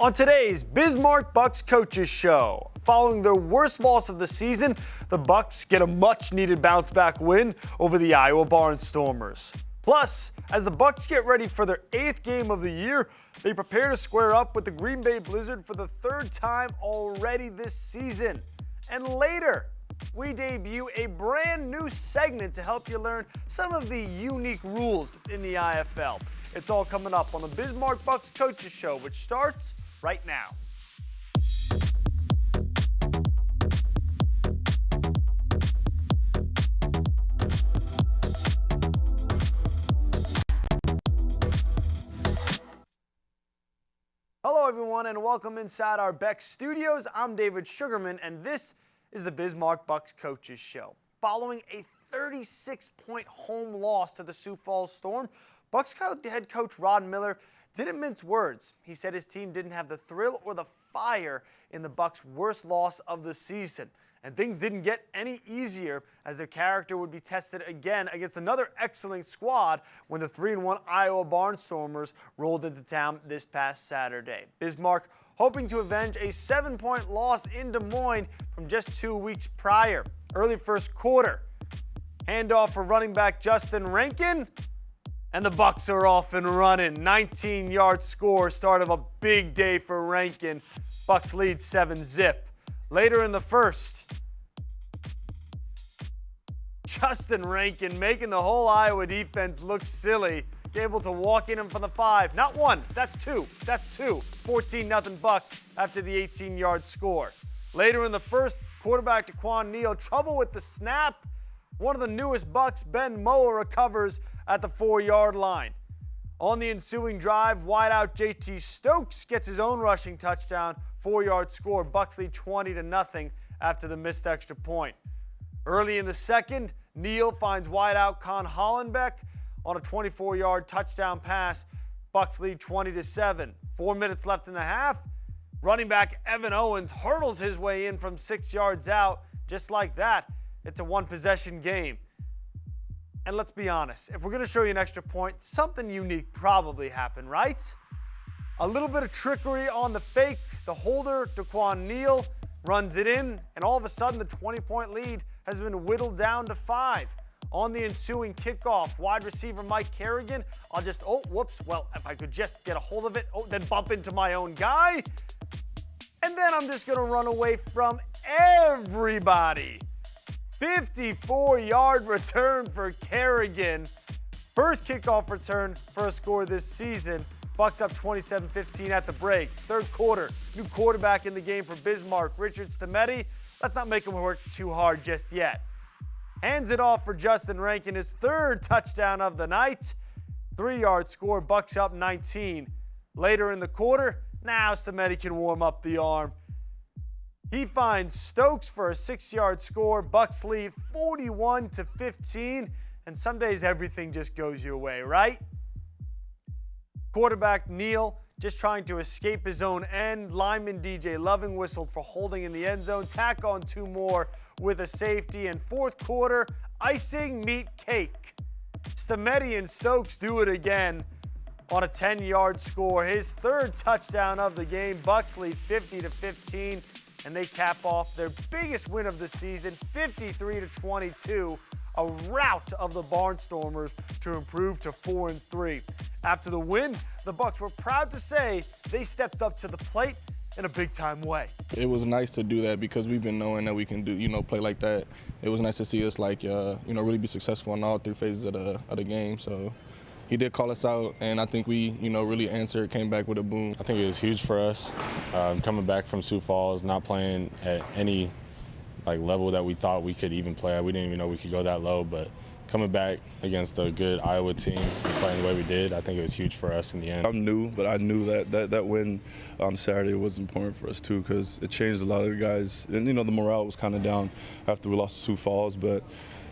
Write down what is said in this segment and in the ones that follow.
On today's Bismarck Bucks Coaches Show, following their worst loss of the season, the Bucks get a much-needed bounce-back win over the Iowa Barnstormers. Plus, as the Bucks get ready for their 8th game of the year, they prepare to square up with the Green Bay Blizzard for the 3rd time already this season. And later, we debut a brand new segment to help you learn some of the unique rules in the IFL. It's all coming up on the Bismarck Bucks Coaches Show, which starts right now. Hello everyone and welcome inside our Beck Studios. I'm David Sugarman and this is the Bismarck Bucks Coaches Show. Following a 36-point home loss to the Sioux Falls Storm, Bucks head coach Rod Miller didn't mince words. He said his team didn't have the thrill or the fire in the Bucks' worst loss of the season. And things didn't get any easier as their character would be tested again against another excellent squad when the 3-1 Iowa Barnstormers rolled into town this past Saturday. Bismarck hoping to avenge a 7-point loss in Des Moines from just 2 weeks prior. Early first quarter, handoff for running back Justin Rankin, and the Bucks are off and running. 19-yard score, start of a big day for Rankin. Bucks lead 7-0. Later in the first, Justin Rankin making the whole Iowa defense look silly. Able to walk in from the 5. Not one, that's two. That's two. 14-0 Bucks after the 18-yard score. Later in the first, quarterback Daquan Neal, trouble with the snap. One of the newest Bucks, Ben Moa, recovers at the 4-yard line. On the ensuing drive, wideout JT Stokes gets his own rushing touchdown. 4-yard score, Bucks lead 20-0 after the missed extra point. Early in the second, Neal finds wideout Con Hollenbeck on a 24-yard touchdown pass. Bucks lead 20-7. 4 minutes left in the half. Running back Evan Owens hurdles his way in from 6 yards out. Just like that, it's a one-possession game. And let's be honest, if we're going to show you an extra point, something unique probably happened, right? A little bit of trickery on the fake. The holder, Daquan Neal, runs it in, and all of a sudden the 20-point lead has been whittled down to 5. On the ensuing kickoff, wide receiver Mike Kerrigan, well, if I could just get a hold of it, then bump into my own guy. And then I'm just going to run away from everybody. 54-yard return for Kerrigan. First kickoff return for a score this season. Bucks up 27-15 at the break. Third quarter, new quarterback in the game for Bismarck, Richard Stemeti. Let's not make him work too hard just yet. Hands it off for Justin Rankin, his 3rd touchdown of the night. 3-yard score, Bucks up 19. Later in the quarter, now Stemeti can warm up the arm. He finds Stokes for a 6-yard score. Bucks lead 41-15. And some days everything just goes your way, right? Quarterback Neal just trying to escape his own end. Lineman DJ Loving whistled for holding in the end zone. Tack on 2 more with a safety. And fourth quarter, icing meet cake. Stemeti and Stokes do it again on a 10-yard score. His 3rd touchdown of the game. Bucks lead 50-15. And they cap off their biggest win of the season, 53-22, a rout of the Barnstormers to improve to 4-3. After the win, the Bucks were proud to say they stepped up to the plate in a big-time way. It was nice to do that because we've been knowing that we can do, play like that. It was nice to see us, really be successful in all 3 phases of the game. So he did call us out, and I think we, really answered, came back with a boom. I think it was huge for us, coming back from Sioux Falls, not playing at any level that we thought we could even play at. We didn't even know we could go that low, but coming back against a good Iowa team and playing the way we did, I think it was huge for us in the end. I'm new, but I knew that win on Saturday was important for us too because it changed a lot of the guys. And, the morale was kind of down after we lost to Sioux Falls, but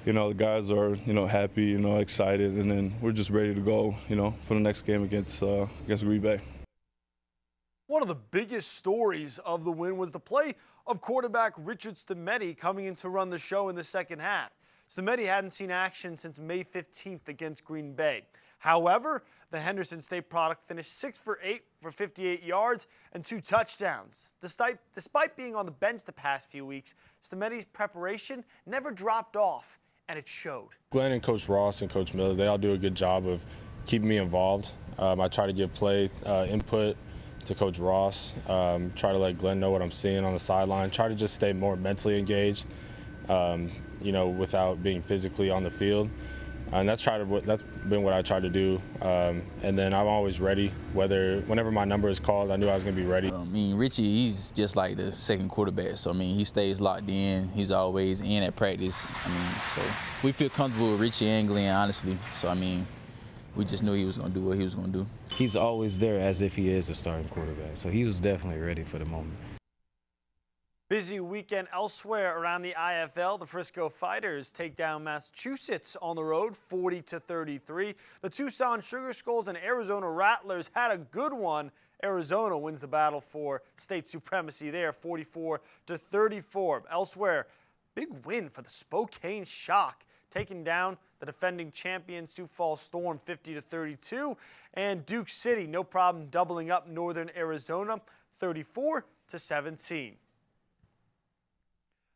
the guys are, happy, excited, and then we're just ready to go, for the next game against Green Bay. One of the biggest stories of the win was the play of quarterback Richard Stemeti coming in to run the show in the second half. Stemeti hadn't seen action since May 15th against Green Bay. However, the Henderson State product finished 6 for 8 for 58 yards and 2 touchdowns. Despite being on the bench the past few weeks, Stameti's preparation never dropped off, and it showed. Glenn and Coach Ross and Coach Miller, they all do a good job of keeping me involved. I try to give play input to Coach Ross, try to let Glenn know what I'm seeing on the sideline, try to just stay more mentally engaged, without being physically on the field. And that's been what I try to do. And then I'm always ready, whenever my number is called, I knew I was going to be ready. Richie, he's just like the second quarterback. So, he stays locked in. He's always in at practice. So we feel comfortable with Richie and Glenn, honestly. So, we just knew he was going to do what he was going to do. He's always there as if he is a starting quarterback. So he was definitely ready for the moment. Busy weekend elsewhere around the IFL. The Frisco Fighters take down Massachusetts on the road 40-33. The Tucson Sugar Skulls and Arizona Rattlers had a good one. Arizona wins the battle for state supremacy there 44-34. Elsewhere, big win for the Spokane Shock, taking down the defending champion Sioux Falls Storm 50-32. And Duke City, no problem doubling up Northern Arizona 34-17.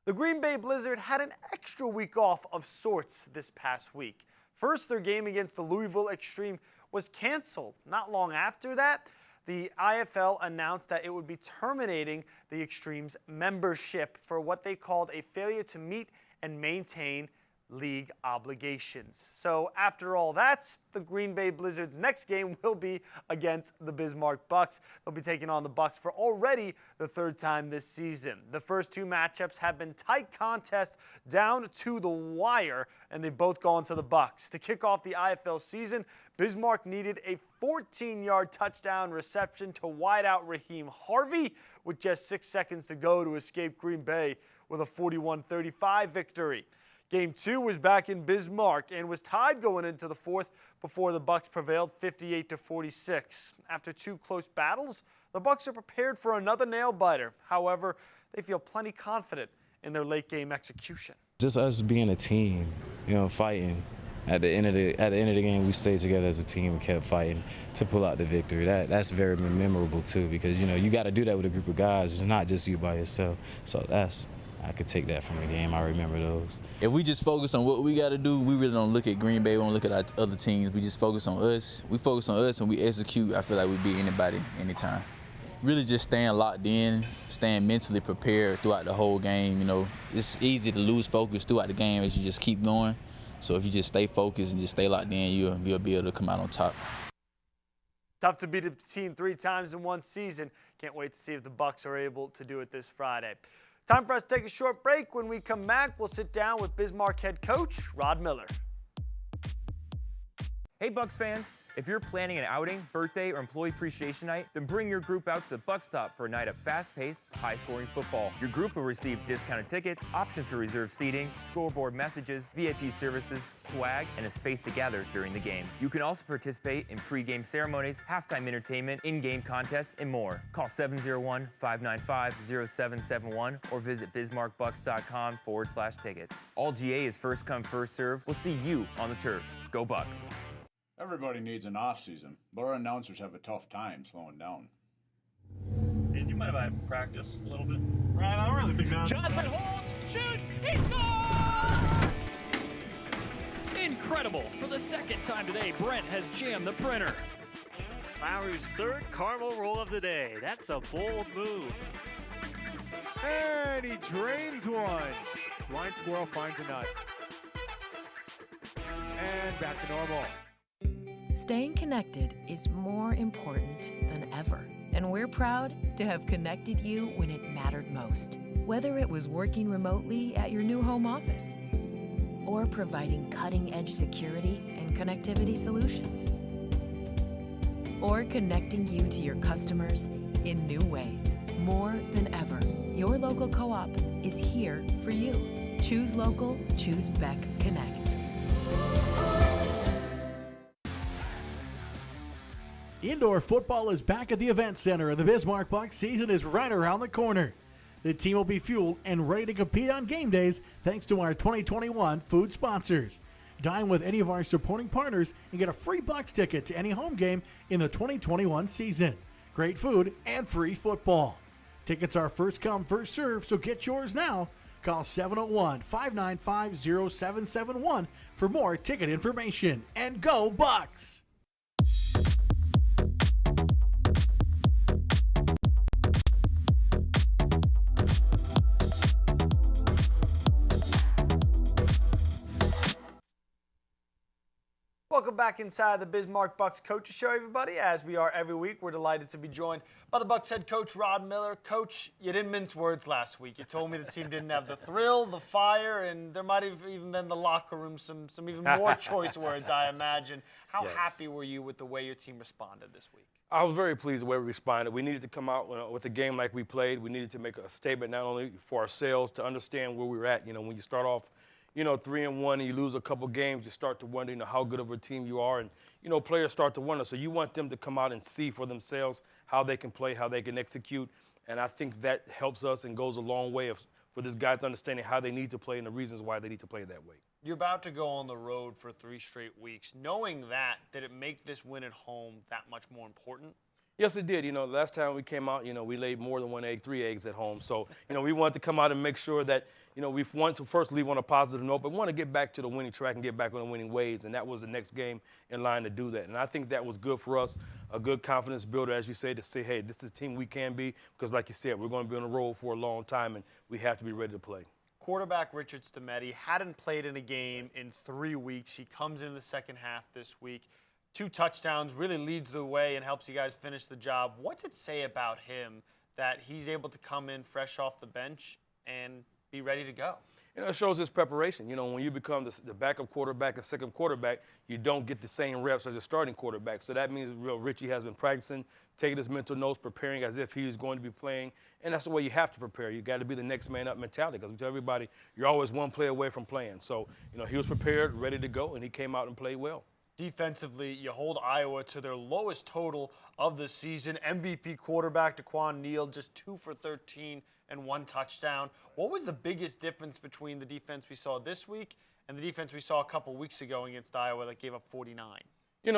The Green Bay Blizzard had an extra week off of sorts this past week. First, their game against the Louisville Extreme was canceled. Not long after that, the IFL announced that it would be terminating the Extreme's membership for what they called a failure to meet and maintain league obligations. So after all that, the Green Bay Blizzard's next game will be against the Bismarck Bucks. They'll be taking on the Bucks for already the third time this season. The first two matchups have been tight contests down to the wire, and they've both gone to the Bucks. To kick off the IFL season, Bismarck needed a 14-yard touchdown reception to wideout Raheem Harvey with just 6 seconds to go to escape Green Bay with a 41-35 victory. Game 2 was back in Bismarck and was tied going into the fourth before the Bucks prevailed 58-46. After 2 close battles, the Bucks are prepared for another nail-biter. However, they feel plenty confident in their late-game execution. Just us being a team, fighting. At the end of the game, we stayed together as a team and kept fighting to pull out the victory. That's very memorable too, because you got to do that with a group of guys. It's not just you by yourself. So I could take that from the game. I remember those. If we just focus on what we got to do, we really don't look at Green Bay. We don't look at our other teams. We just focus on us. We focus on us and we execute. I feel like we beat anybody, anytime. Really just staying locked in, staying mentally prepared throughout the whole game. It's easy to lose focus throughout the game as you just keep going. So if you just stay focused and just stay locked in, you'll be able to come out on top. Tough to beat a team 3 times in one season. Can't wait to see if the Bucks are able to do it this Friday. Time for us to take a short break. When we come back, we'll sit down with Bismarck head coach Rod Miller. Hey Bucks fans, if you're planning an outing, birthday, or employee appreciation night, then bring your group out to the Buck Stop for a night of fast-paced, high-scoring football. Your group will receive discounted tickets, options for reserved seating, scoreboard messages, VIP services, swag, and a space to gather during the game. You can also participate in pre-game ceremonies, halftime entertainment, in-game contests, and more. Call 701-595-0771 or visit bismarckbucks.com/tickets. All GA is first come, first serve. We'll see you on the turf. Go Bucks! Everybody needs an off season, but our announcers have a tough time slowing down. Hey, do you mind if I practice a little bit? Right, I don't really think that. Johnson holds, shoots, he scores! Incredible! For the second time today, Brent has jammed the printer. Lowry's third caramel roll of the day. That's a bold move. And he drains one. Blind squirrel finds a nut. And back to normal. Staying connected is more important than ever, and we're proud to have connected you when it mattered most. Whether it was working remotely at your new home office or providing cutting-edge security and connectivity solutions, or connecting you to your customers in new ways. More than ever, your local co-op is here for you. Choose local, choose Beck Connect. Indoor football is back at the Event Center, and the Bismarck Bucks season is right around the corner. The team will be fueled and ready to compete on game days thanks to our 2021 food sponsors. Dine with any of our supporting partners and get a free Bucks ticket to any home game in the 2021 season. Great food and free football. Tickets are first come, first serve, so get yours now. Call 701-595-0771 for more ticket information. And go Bucks! Welcome back inside the Bismarck Bucks Coaches Show, everybody. As we are every week, we're delighted to be joined by the Bucks head coach, Rod Miller. Coach, you didn't mince words last week. You told me the team didn't have the thrill, the fire, and there might have even been the locker room some even more choice words, I imagine. How happy were you with the way your team responded this week? I was very pleased with the way we responded. We needed to come out with a game like we played. We needed to make a statement not only for ourselves to understand where we were at. When you start off 3-1 and you lose a couple games, you start to wonder, how good of a team you are. And, players start to wonder. So you want them to come out and see for themselves how they can play, how they can execute. And I think that helps us and goes a long way for these guys understanding how they need to play and the reasons why they need to play that way. You're about to go on the road for 3 straight weeks. Knowing that, did it make this win at home that much more important? Yes, it did. Last time we came out, we laid more than 1 egg, 3 eggs at home. So, we wanted to come out and make sure that, we want to first leave on a positive note, but we want to get back to the winning track and get back on the winning ways. And that was the next game in line to do that. And I think that was good for us, a good confidence builder, as you say, to say, hey, this is a team we can be. Because like you said, we're going to be on the road for a long time, and we have to be ready to play. Quarterback Richard Stemetti hadn't played in a game in 3 weeks. He comes in the second half this week. 2 touchdowns, really leads the way and helps you guys finish the job. What's it say about him that he's able to come in fresh off the bench and be ready to go? It shows his preparation. When you become the backup quarterback and second quarterback, you don't get the same reps as a starting quarterback. So that means Richie has been practicing, taking his mental notes, preparing as if he was going to be playing. And that's the way you have to prepare. You got to be the next man up mentality, because we tell everybody you're always one play away from playing. So, he was prepared, ready to go, and he came out and played well. Defensively, you hold Iowa to their lowest total of the season. MVP quarterback DeQuan Neal, just 2 for 13 and 1 touchdown. What was the biggest difference between the defense we saw this week and the defense we saw a couple weeks ago against Iowa that gave up 49? We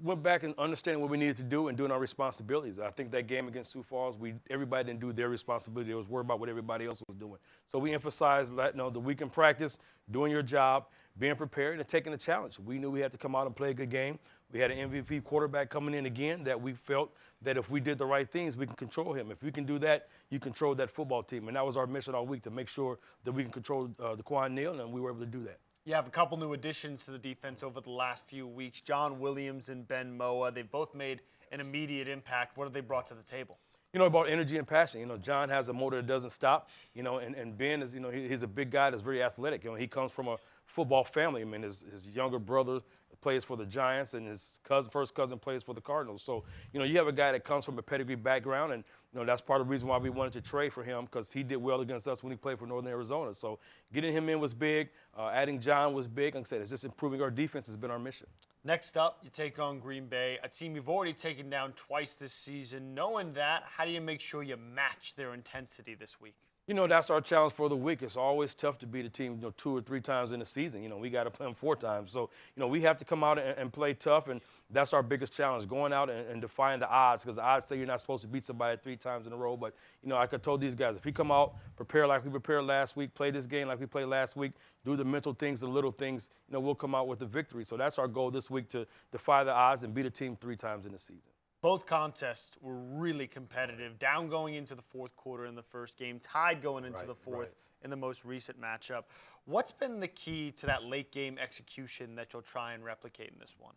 went back and understanding what we needed to do and doing our responsibilities. I think that game against Sioux Falls, everybody didn't do their responsibility. They was worried about what everybody else was doing. So we emphasized that, the week in practice, doing your job, being prepared, and taking the challenge. We knew we had to come out and play a good game. We had an MVP quarterback coming in again that we felt that if we did the right things, we can control him. If we can do that, you control that football team. And that was our mission all week, to make sure that we can control DeQuan Neal, and we were able to do that. You have a couple new additions to the defense over the last few weeks, John Williams and Ben Moa. They've both made an immediate impact. What have they brought to the table? About energy and passion. John has a motor that doesn't stop, and Ben is, he's a big guy that's very athletic. He comes from a football family. His younger brother plays for the Giants, and his first cousin plays for the Cardinals. So, you have a guy that comes from a pedigree background, and that's part of the reason why we wanted to trade for him, because he did well against us when he played for Northern Arizona. So getting him in was big. Adding John was big. Like I said, it's just improving our defense has been our mission. Next up, you take on Green Bay, a team you've already taken down twice this season. Knowing that, how do you make sure you match their intensity this week? That's our challenge for the week. It's always tough to beat a team 2 or 3 times in a season. We got to play them 4 times. So, we have to come out and play tough, and that's our biggest challenge, going out and defying the odds, because the odds say you're not supposed to beat somebody 3 times in a row. But, like I told these guys, if we come out, prepare like we prepared last week, play this game like we played last week, do the mental things, the little things, we'll come out with the victory. So that's our goal this week, to defy the odds and beat a team 3 times in the season. Both contests were really competitive, down going into the 4th quarter in the first game, tied going into the 4th in the most recent matchup. What's been the key to that late game execution that you'll try and replicate in this one?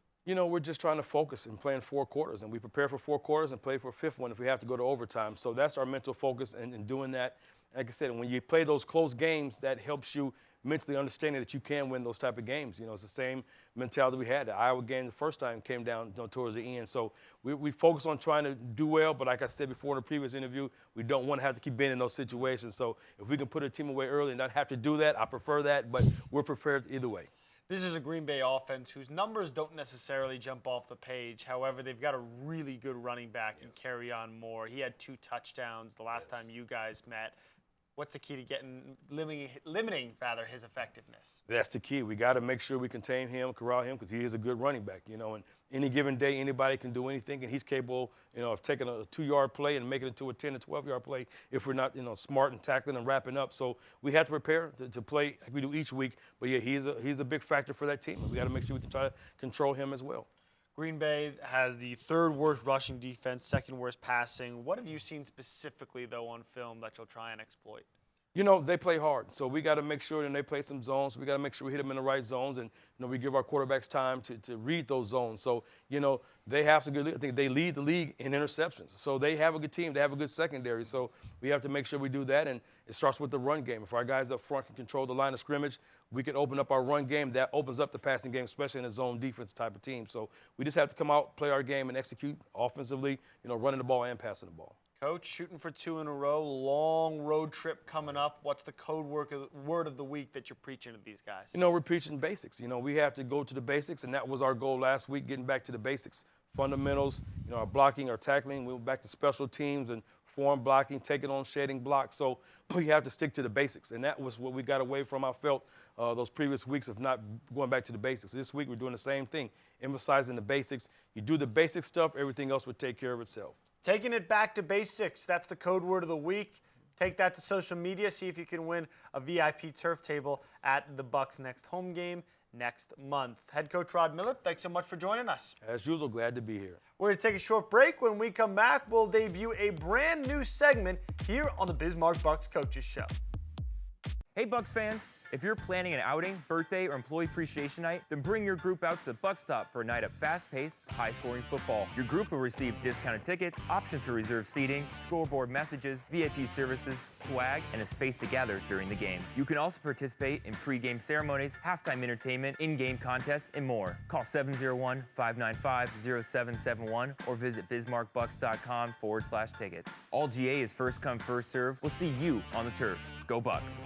We're just trying to focus and playing 4 quarters, and we prepare for 4 quarters and play for a 5th one if we have to go to overtime. So that's our mental focus in doing that. Like I said, when you play those close games, that helps you mentally understanding that you can win those type of games. It's the same mentality we had. The Iowa game the first time came down towards the end. So we focus on trying to do well, but like I said before in the previous interview, we don't want to have to keep being in those situations. So if we can put a team away early and not have to do that, I prefer that, but we're prepared either way. This is a Green Bay offense whose numbers don't necessarily jump off the page. However, they've got a really good running back in Kerryon Moore. He had 2 touchdowns the last time you guys met. What's the key to limiting his effectiveness? That's the key. We got to make sure we contain him, corral him, because he is a good running back, you know. And any given day, anybody can do anything, and he's capable, you know, of taking a 2-yard play and making it to a 10 to 12-yard play if we're not, you know, smart and tackling and wrapping up. So we have to prepare to play like we do each week. But yeah, he's a big factor for that team. We got to make sure we can try to control him as well. Green Bay has the 3rd worst rushing defense, 2nd worst passing. What have you seen specifically, though, on film that you'll try and exploit? You know, they play hard, so we got to make sure, and they play some zones. We got to make sure we hit them in the right zones, and you know, we give our quarterbacks time to read those zones. So, you know, they have to go. I think they lead the league in interceptions. So they have a good team. They have a good secondary. So we have to make sure we do that, and it starts with the run game. If our guys up front can control the line of scrimmage, we can open up our run game. That opens up the passing game, especially in a zone defense type of team. So we just have to come out, play our game, and execute offensively, you know, running the ball and passing the ball. Coach, shooting for 2 in a row, long road trip coming up. What's the word of the week that you're preaching to these guys? You know, we're preaching basics. You know, we have to go to the basics, and that was our goal last week, getting back to the basics. Fundamentals, you know, our blocking, our tackling. We went back to special teams and form blocking, taking on shedding blocks. So we have to stick to the basics, and that was what we got away from, I felt, those previous weeks of not going back to the basics. This week we're doing the same thing, emphasizing the basics. You do the basic stuff, everything else will take care of itself. Taking it back to basics, that's the code word of the week. Take that to social media, see if you can win a VIP turf table at the Bucks' next home game next month. Head coach Rod Miller, thanks so much for joining us. As usual, glad to be here. We're going to take a short break. When we come back, we'll debut a brand new segment here on the Bismarck Bucks Coaches Show. Hey Bucks fans, if you're planning an outing, birthday, or employee appreciation night, then bring your group out to the Buck Stop for a night of fast-paced, high-scoring football. Your group will receive discounted tickets, options for reserved seating, scoreboard messages, VIP services, swag, and a space to gather during the game. You can also participate in pre-game ceremonies, halftime entertainment, in-game contests, and more. Call 701-595-0771 or visit bismarckbucks.com/tickets. All GA is first come, first serve. We'll see you on the turf. Go Bucks!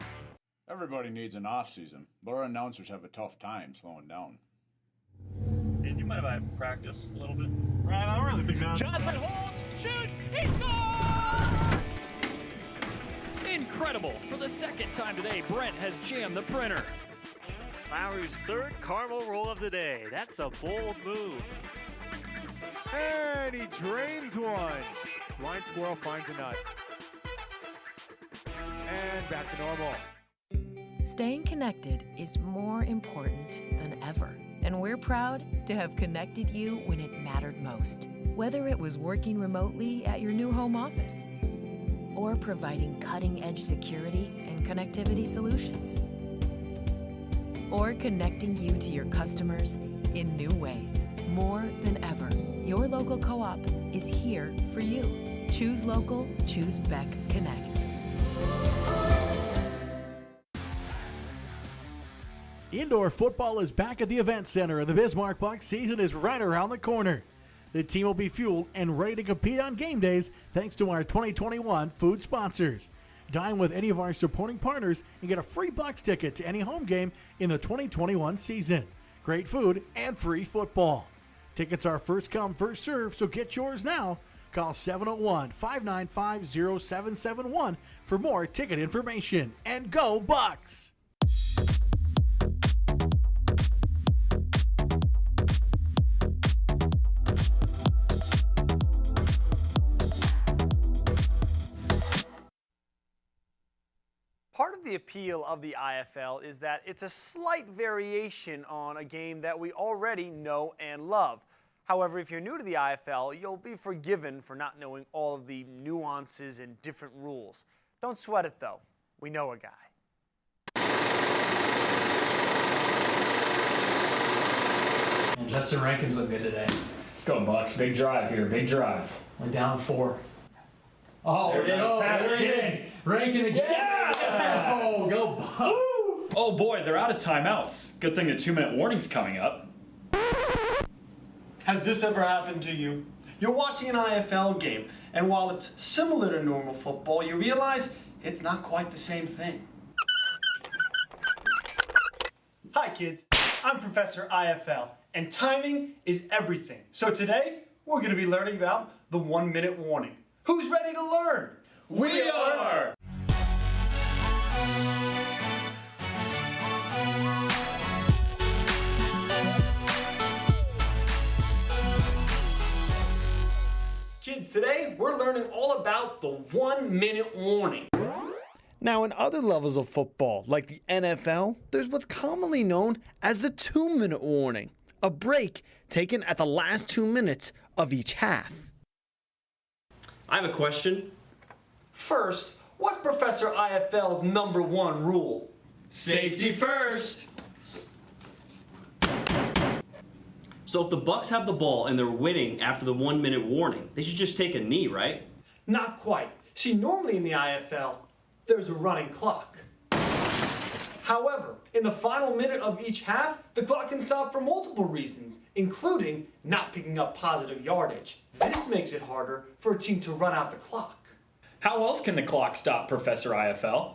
Everybody needs an off-season, but our announcers have a tough time slowing down. Hey, do you mind if I practice a little bit? Right, I'm really big man. Johnson holds, shoots, he scores! Incredible! For the 2nd time today, Brent has jammed the printer. Lowry's 3rd caramel roll of the day. That's a bold move. And he drains one. Blind squirrel finds a nut. And back to normal. Staying connected is more important than ever. And we're proud to have connected you when it mattered most. Whether it was working remotely at your new home office or providing cutting-edge security and connectivity solutions, or connecting you to your customers in new ways. More than ever, your local co-op is here for you. Choose local, choose Beck Connect. Indoor football is back at the Event Center, and the Bismarck Bucks season is right around the corner. The team will be fueled and ready to compete on game days thanks to our 2021 food sponsors. Dine with any of our supporting partners and get a free Bucks ticket to any home game in the 2021 season. Great food and free football. Tickets are first come, first serve, so get yours now. Call 701-595-0771 for more ticket information. And go Bucks! Part of the appeal of the IFL is that it's a slight variation on a game that we already know and love. However, if you're new to the IFL, you'll be forgiven for not knowing all of the nuances and different rules. Don't sweat it, though. We know a guy. And Justin Rankin's look good today. Let's go, Bucks. Big drive here. Big drive. We're down 4. Oh, there it is. Rankin again. Yes! Oh, go Bucks. Woo! Oh, boy, they're out of timeouts. Good thing the 2-minute warning's coming up. Has this ever happened to you? You're watching an IFL game, and while it's similar to normal football, you realize it's not quite the same thing. Hi, kids. I'm Professor IFL, and timing is everything. So today, we're going to be learning about the 1-minute warning. Who's ready to learn? We are! Kids, today we're learning all about the 1-minute warning. Now, in other levels of football, like the NFL, there's what's commonly known as the 2-minute warning, a break taken at the last 2 minutes of each half. I have a question. First, what's Professor IFL's #1 rule? Safety first. So if the Bucks have the ball and they're winning after the 1-minute warning, they should just take a knee, right? Not quite. See, normally in the IFL, there's a running clock. However, in the final minute of each half, the clock can stop for multiple reasons, including not picking up positive yardage. This makes it harder for a team to run out the clock. How else can the clock stop, Professor IFL?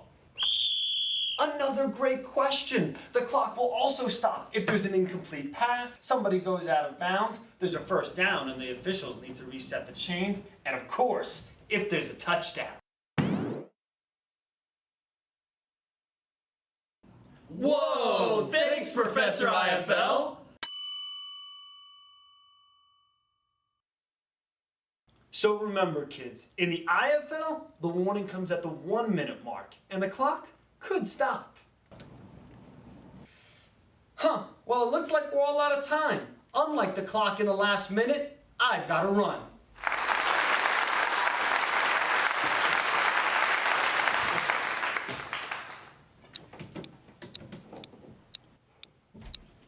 Another great question. The clock will also stop if there's an incomplete pass, somebody goes out of bounds, there's a first down, and the officials need to reset the chains, and of course, if there's a touchdown. Whoa! Thanks, Professor IFL! So remember, kids, in the IFL, the warning comes at the 1-minute mark, and the clock could stop. Well, it looks like we're all out of time. Unlike the clock in the last minute, I've got to run.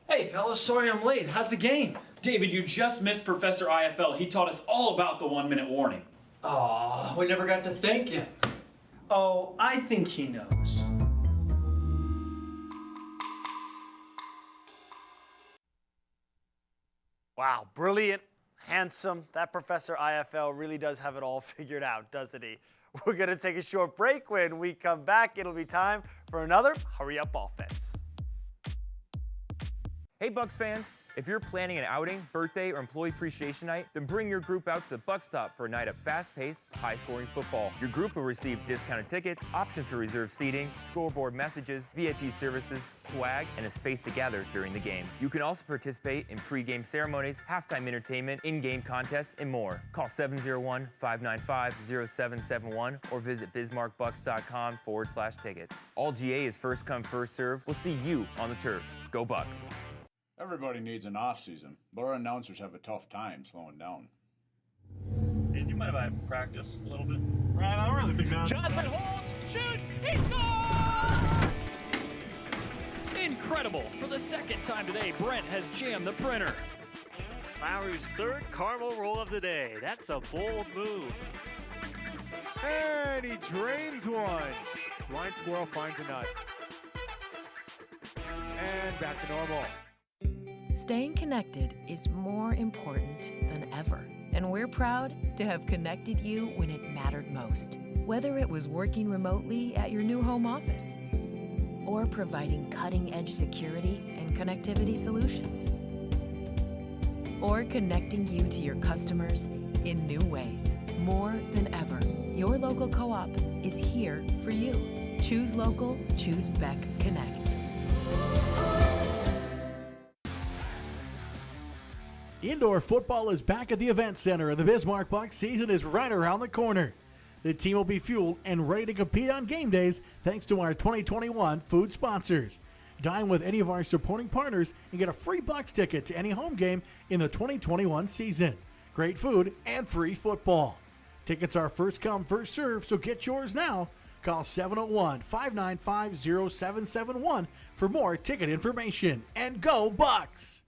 Hey, fellas, sorry I'm late. How's the game? David, you just missed Professor IFL. He taught us all about the 1-minute warning. Oh, we never got to thank him. Oh, I think he knows. Wow, brilliant, handsome. That Professor IFL really does have it all figured out, doesn't he? We're going to take a short break. When we come back, it'll be time for another Hurry Up Offense. Hey Bucks fans, if you're planning an outing, birthday, or employee appreciation night, then bring your group out to the Buck Stop for a night of fast-paced, high-scoring football. Your group will receive discounted tickets, options for reserved seating, scoreboard messages, VIP services, swag, and a space to gather during the game. You can also participate in pre-game ceremonies, halftime entertainment, in-game contests, and more. Call 701-595-0771 or visit bismarckbucks.com/tickets. All GA is first come, first serve. We'll see you on the turf. Go Bucks! Everybody needs an off-season, but our announcers have a tough time slowing down. Hey, do you mind if I practice a little bit? Right, I'm really big man. Johnson holds, shoots, he scores! Incredible! For the second time today, Brent has jammed the printer. Lowry's third caramel roll of the day. That's a bold move. And he drains one. Blind squirrel finds a nut. And back to normal. Staying connected is more important than ever, and we're proud to have connected you when it mattered most. Whether it was working remotely at your new home office or providing cutting-edge security and connectivity solutions, or connecting you to your customers in new ways. More than ever, your local co-op is here for you. Choose local, choose Beck Connect. Indoor football is back at the Event Center, and the Bismarck Bucks season is right around the corner. The team will be fueled and ready to compete on game days thanks to our 2021 food sponsors. Dine with any of our supporting partners and get a free Bucks ticket to any home game in the 2021 season. Great food and free football. Tickets are first come, first serve, so get yours now. Call 701-595-0771 for more ticket information. And go Bucks!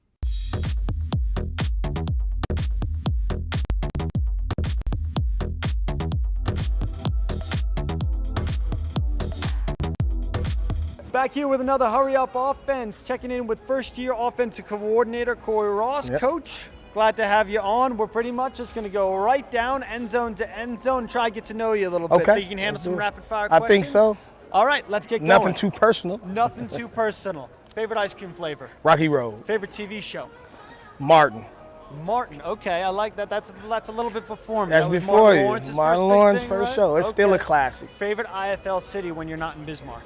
Back here with another Hurry Up Offense, checking in with first-year offensive coordinator Corey Ross. Yep. Coach, glad to have you on. We're pretty much just going to go right down end zone to end zone, try to get to know you a little bit. Okay. Think you can handle some rapid-fire questions? I think so. All right, let's get going. Nothing too personal. Nothing too personal. Favorite ice cream flavor? Rocky Road. Favorite TV show? Martin. Martin, okay, I like that. That's a little bit before me. That's That was before Martin you. Lawrence's Martin first Lawrence's big thing, first right? show. It's still a Okay. classic. Favorite IFL city when you're not in Bismarck?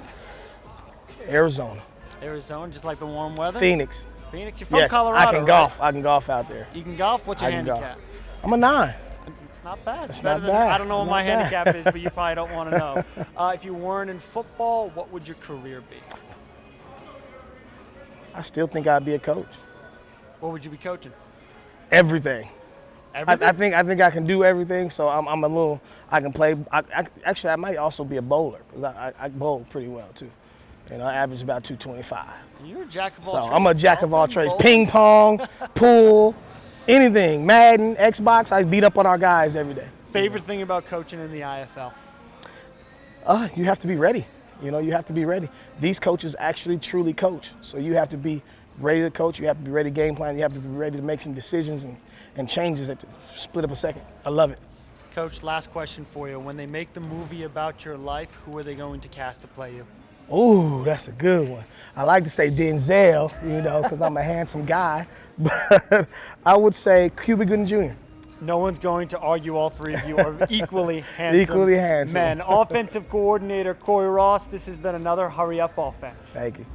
Arizona. Arizona, just like the warm weather? Phoenix. Phoenix, you're from Yes, Colorado, I can right? golf. I can golf out there. You can golf? What's your I can golf. handicap? I'm a 9. It's not bad. It's better not than, bad. I don't know what Not my bad. handicap is, but you probably don't want to know. If you weren't in football, what would your career be? I still think I'd be a coach. What would you be coaching? Everything. Everything? I think I can do everything. So I'm a little. I can play. Actually, I might also be a bowler because I bowl pretty well too. You know, I average about 225. You're a jack of all So trades. I'm a jack of all Golfing, trades. bowling. Ping pong, pool, anything. Madden, Xbox. I beat up on our guys every day. Favorite thing about coaching in the IFL? You have to be ready. You know, you have to be ready. These coaches actually truly coach. So you have to be ready to coach. You have to be ready to game plan. You have to be ready to make some decisions and changes at the split of a second. I love it. Coach, last question for you. When they make the movie about your life, who are they going to cast to play you? Ooh, that's a good one. I like to say Denzel, you know, because I'm a handsome guy. But I would say Cuba Gooding Jr. No one's going to argue all three of you are equally handsome. Equally handsome. Men. Offensive coordinator Corey Ross, this has been another Hurry Up offense. Thank you.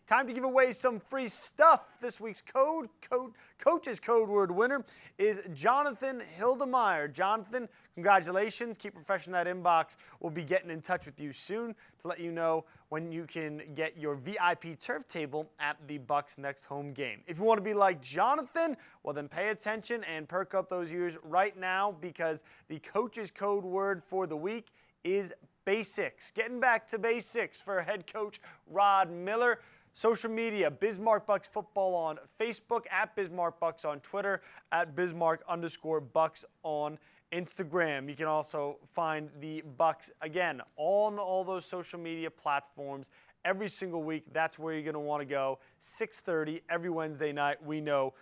Time to give away some free stuff. This week's Coach's Code Word winner is Jonathan Hildemeyer. Jonathan, congratulations. Keep refreshing that inbox. We'll be getting in touch with you soon to let you know when you can get your VIP turf table at the Bucks' next home game. If you want to be like Jonathan, well then pay attention and perk up those ears right now because the Coach's Code Word for the week is basics. Getting back to basics for head coach Rod Miller. Social media, Bismarck Bucks Football on Facebook, at Bismarck Bucks on Twitter, at Bismarck_Bucks on Instagram. You can also find the Bucks, again, on all those social media platforms every single week. That's where you're going to want to go. 6:30 every Wednesday night. We know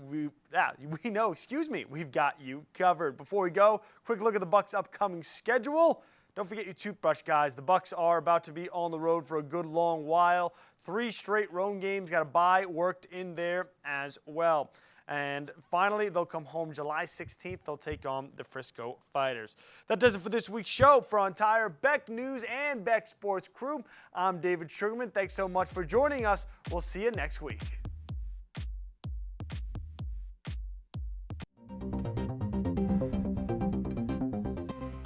we've got you covered. Before we go, quick look at the Bucks' upcoming schedule. Don't forget your toothbrush, guys. The Bucks are about to be on the road for a good long while. 3 straight road games, got a bye worked in there as well. And finally, they'll come home July 16th. They'll take on the Frisco Fighters. That does it for this week's show. For our entire Beck News and Beck Sports crew, I'm David Sugarman. Thanks so much for joining us. We'll see you next week.